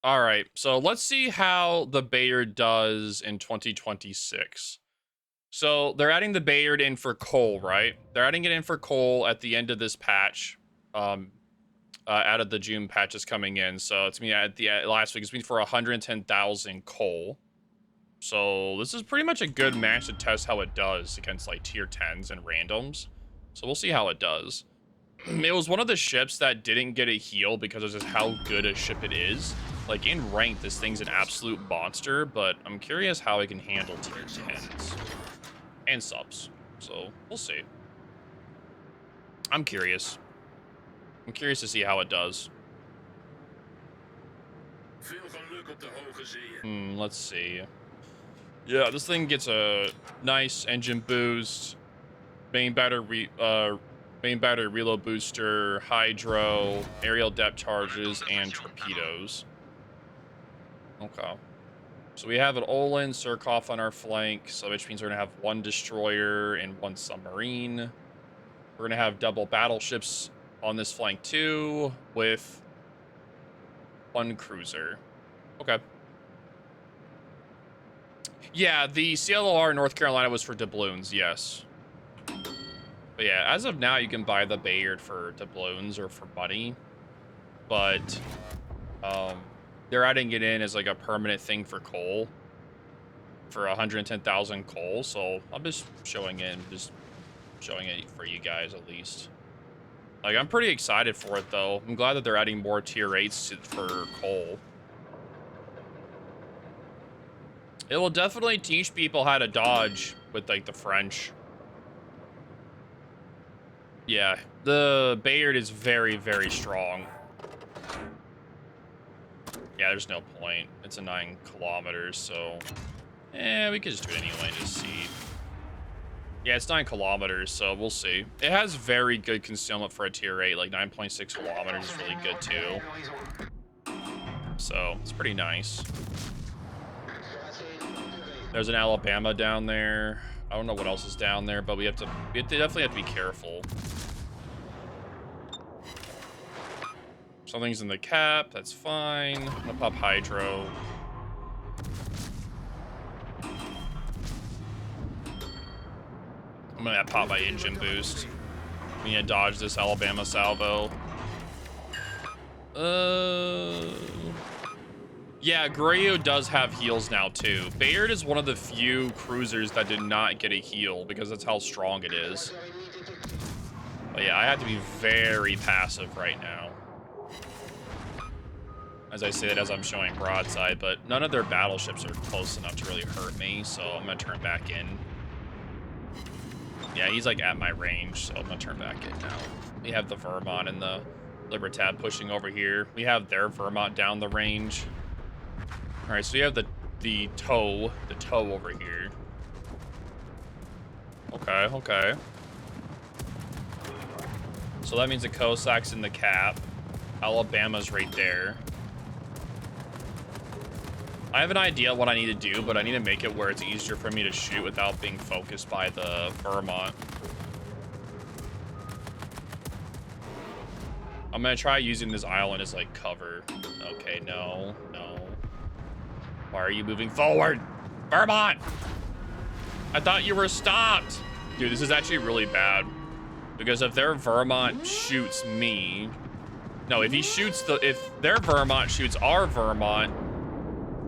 All right, so let's see how the Bayard does in 2026. So they're adding the Bayard in for coal, right? They're adding it in for coal at the end of this patch. Um, Out of the June patch is coming in. So it's me at the last week. It's been for 110,000 coal. So this is pretty much a good match to test how it does against like tier 10s and randoms. So we'll see how it does. It was one of the ships that didn't get a heal because of just how good a ship it is. Like in rank, this thing's an absolute monster, but I'm curious how it can handle tier 10s and subs. So we'll see. I'm curious. I'm curious to see how it does. Let's see. Yeah, this thing gets a nice engine boost, main battery reload booster, hydro, aerial depth charges, and torpedoes. Okay. So we have an Olin, Surkoff on our flank, so which means we're gonna have one destroyer and one submarine. We're gonna have double battleships on this flank too, with one cruiser. Okay. Yeah, the CLR in North Carolina was for doubloons, yes. But yeah, as of now, you can buy the Bayard for doubloons or for money. But they're adding it in as like a permanent thing for coal. For 110,000 coal, so I'm just showing it for you guys at least. Like, I'm pretty excited for it, though. I'm glad that they're adding more tier 8s for coal. It will definitely teach people how to dodge with, like, the French. Yeah, the Bayard is very, very strong. Yeah, there's no point. It's a 9 kilometers, so... we could just do it anyway, just see. Yeah, it's 9 kilometers, so we'll see. It has very good concealment for a tier 8, like 9.6 kilometers is really good too. So, it's pretty nice. There's an Alabama down there. I don't know what else is down there, but we definitely have to be careful. Something's in the cap, that's fine. I'm gonna pop hydro. I'm gonna pop my engine boost. I'm gonna dodge this Alabama salvo. Yeah, Grayo does have heals now too. Bayard is one of the few cruisers that did not get a heal because that's how strong it is. But yeah, I have to be very passive right now. As I say that as I'm showing broadside, but none of their battleships are close enough to really hurt me, so I'm gonna turn back in. Yeah, he's like at my range, so I'm gonna turn back in now. We have the Vermont and the Libertad pushing over here. We have their Vermont down the range. All right, so we have the tow over here. Okay. So that means the Cossacks in the cap. Alabama's right there. I have an idea what I need to do, but I need to make it where it's easier for me to shoot without being focused by the Vermont. I'm gonna try using this island as like cover. Okay, no. Why are you moving forward? Vermont! I thought you were stopped. Dude, this is actually really bad. Because if their Vermont shoots me... No, if their Vermont shoots our Vermont...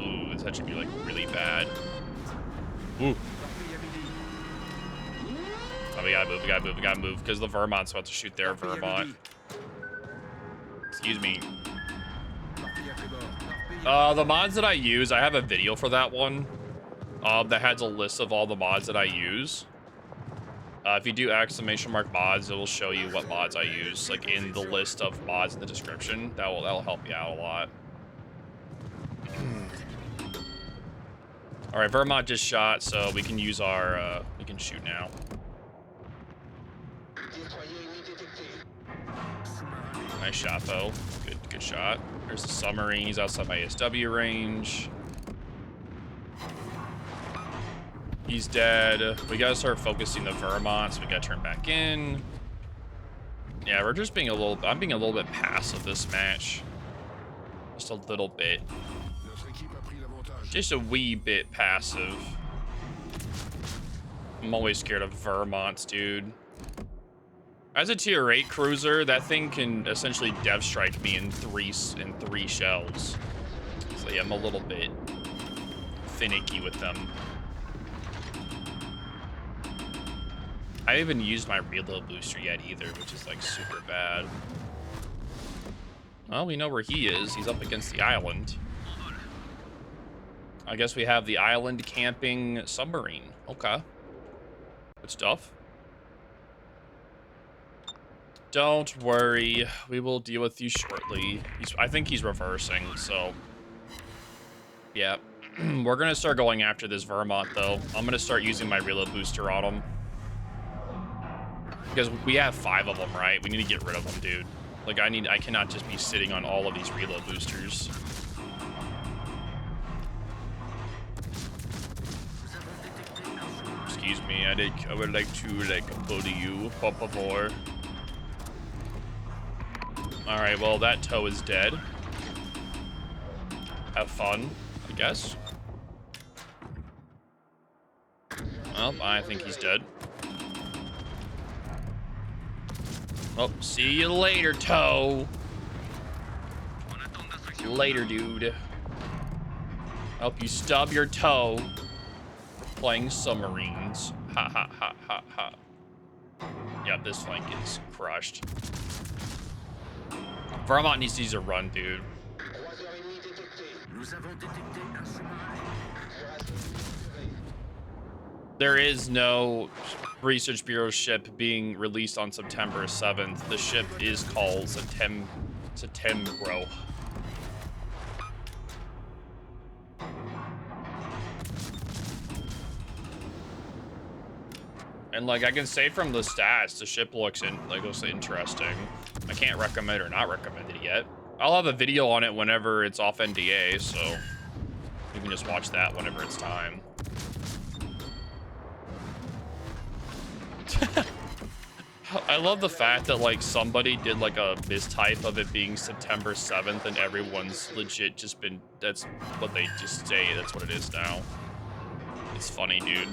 Ooh, this actually be like really bad. Ooh. Oh, we gotta move, because the Vermont's about to shoot their Vermont. Excuse me. The mods that I use, I have a video for that one. That has a list of all the mods that I use. If you do !mods, it will show you what mods I use, like in the list of mods in the description. That'll help you out a lot. All right, Vermont just shot, so we can use our, we can shoot now. Nice shot, though. Good shot. There's the submarine. He's outside my SW range. He's dead. We gotta start focusing the Vermont, so we gotta turn back in. Yeah, we're just being I'm being a little bit passive this match. Just a little bit. Just a wee bit passive. I'm always scared of Vermonts, dude. As a tier 8 cruiser, that thing can essentially dev strike me in three shells. So yeah, I'm a little bit finicky with them. I haven't used my reload booster yet either, which is like super bad. Well, we know where he is. He's up against the island. I guess we have the island camping submarine. Okay. Good stuff. Don't worry. We will deal with you shortly. I think he's reversing, so... Yeah. We're going to start going after this Vermont, though. I'm going to start using my reload booster on him. Because we have 5 of them, right? We need to get rid of them, dude. Like, I cannot just be sitting on all of these reload boosters. Excuse me, I would like to, like, bully you, por favor. Alright, well, that tow is dead. Have fun, I guess. Well, I think he's dead. Oh, see you later, tow. See you later, dude. Help you stub your toe. Playing submarines. Ha ha ha ha ha. Yep, this flank is crushed. Vermont needs to use a run, dude. There is no Research Bureau ship being released on September 7th. The ship is called Septembro. And like I can say from the stats, the ship looks interesting. I can't recommend or not recommend it yet. I'll have a video on it whenever it's off NDA, so you can just watch that whenever it's time. I love the fact that like somebody did like a mistype of it being September 7th and everyone's legit just been, that's what they just say, that's what it is now. It's funny, dude.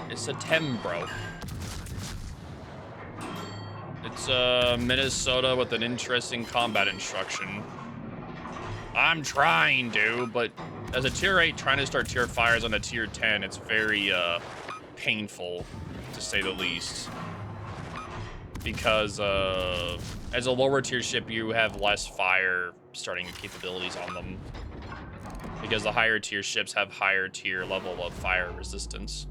It's Septembro. It's Minnesota with an interesting combat instruction. I'm trying to, but as a tier 8 trying to start tier fires on a tier 10, it's very painful, to say the least. Because as a lower tier ship, you have less fire starting capabilities on them. Because the higher tier ships have higher tier level of fire resistance.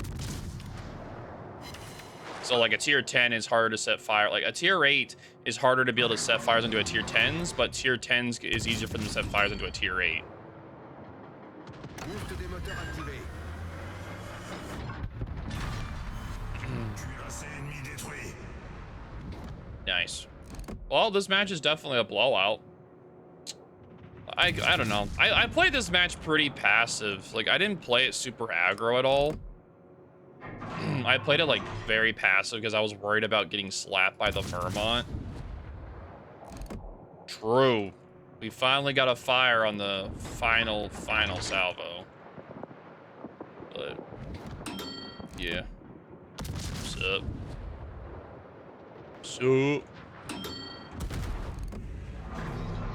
So like a tier 10 is harder to set fire. Like a tier 8 is harder to be able to set fires into a tier 10s, but tier 10s is easier for them to set fires into a tier 8. Nice. Well, this match is definitely a blowout. I don't know. I played this match pretty passive. Like, I didn't play it super aggro at all. I played it, like, very passive because I was worried about getting slapped by the Vermont. True. We finally got a fire on the final salvo. But, yeah. What's up? So,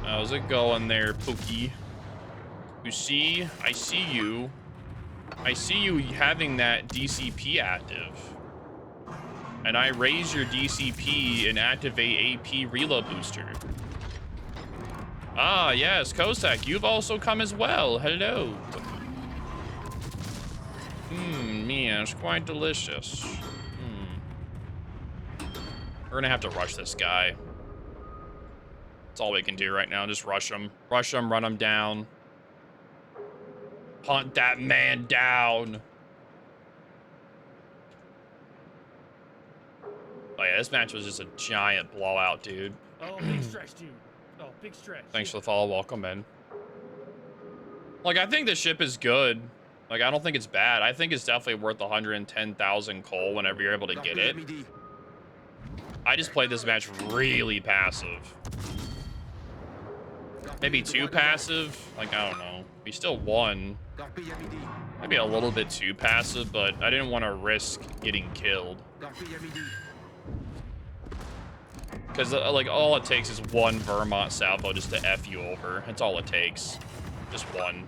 how's it going there, Pookie? You see? I see you. I see you having that DCP active. And I raise your DCP and activate AP reload booster. Ah, yes, Cossack, you've also come as well. Hello. Yeah, it's quite delicious. We're gonna have to rush this guy. That's all we can do right now. Just rush him. Rush him, run him down. Hunt that man down. Oh yeah, this match was just a giant blowout, dude. Oh, big stretch, dude. Oh, big stretch. Thanks for the follow. Welcome in. Like, I think the ship is good. Like, I don't think it's bad. I think it's definitely worth 110,000 coal whenever you're able to get it. I just played this match really passive. Maybe too passive. Like, I don't know. We still won. Maybe a little bit too passive, but I didn't want to risk getting killed. Because, like, all it takes is one Vermont salvo just to F you over. That's all it takes. Just one.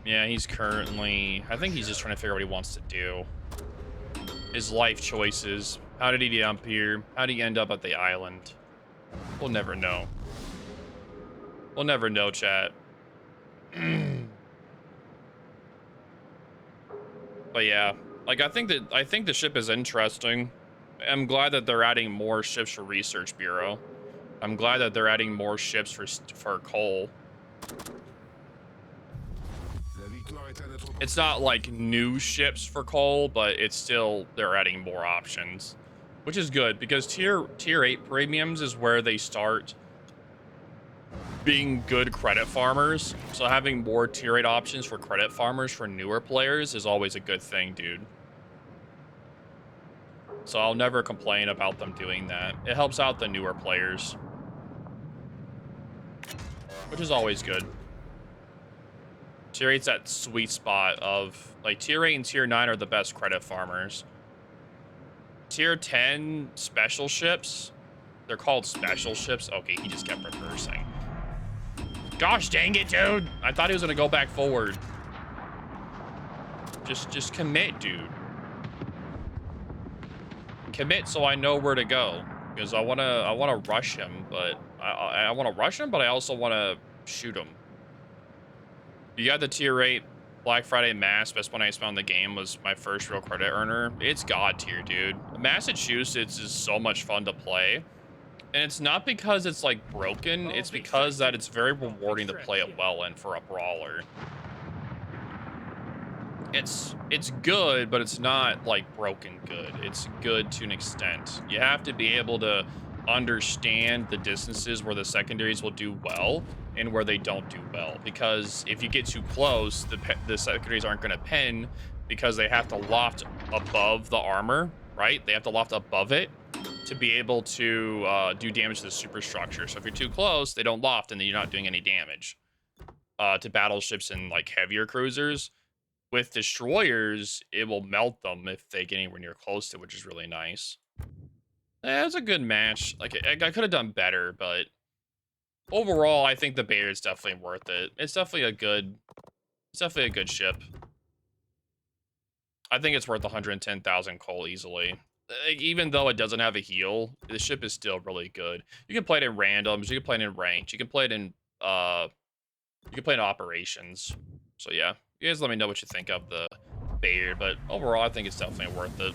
Yeah, he's currently... I think he's just trying to figure out what he wants to do. His life choices. How did he jump here? How did he end up at the island? We'll never know. We'll never know, chat. But yeah, like I think the ship is interesting. I'm glad that they're adding more ships for Research Bureau. I'm glad that they're adding more ships for coal. It's not like new ships for coal, but it's still they're adding more options, which is good because tier 8 premiums is where they start being good credit farmers. So having more tier 8 options for credit farmers for newer players is always a good thing, dude. So I'll never complain about them doing that. It helps out the newer players, which is always good. Tier 8's that sweet spot of, like, Tier 8 and Tier 9 are the best credit farmers. Tier 10 special ships, they're called special ships. Okay, he just kept reversing. Gosh dang it, dude. I thought he was gonna go back forward. Just commit, dude. Commit so I know where to go. Because I wanna rush him, but I wanna rush him, but I also wanna shoot him. You got the Tier 8 Black Friday Mass. Best one I spent on the game was my first real credit earner. It's God tier, dude. Massachusetts is so much fun to play. And it's not because it's like broken. It's because that it's very rewarding to play it well in for a brawler. It's good, but it's not like broken good. It's good to an extent. You have to be able to understand the distances where the secondaries will do well and where they don't do well, because if you get too close, the secondaries aren't going to pen because they have to loft above the armor, right? They have to loft above it to be able to do damage to the superstructure. So if you're too close, they don't loft and then you're not doing any damage to battleships and like heavier cruisers. With destroyers, it will melt them if they get anywhere near close to, which is really nice. Yeah, it was a good match. Like, I could have done better, but overall, I think the Bayard's definitely worth it. It's definitely a good ship. I think it's worth 110,000 coal easily. Like, even though it doesn't have a heal, the ship is still really good. You can play it in randoms, you can play it in ranked, you can play it in operations. So yeah, you guys let me know what you think of the Bayard, but overall, I think it's definitely worth it.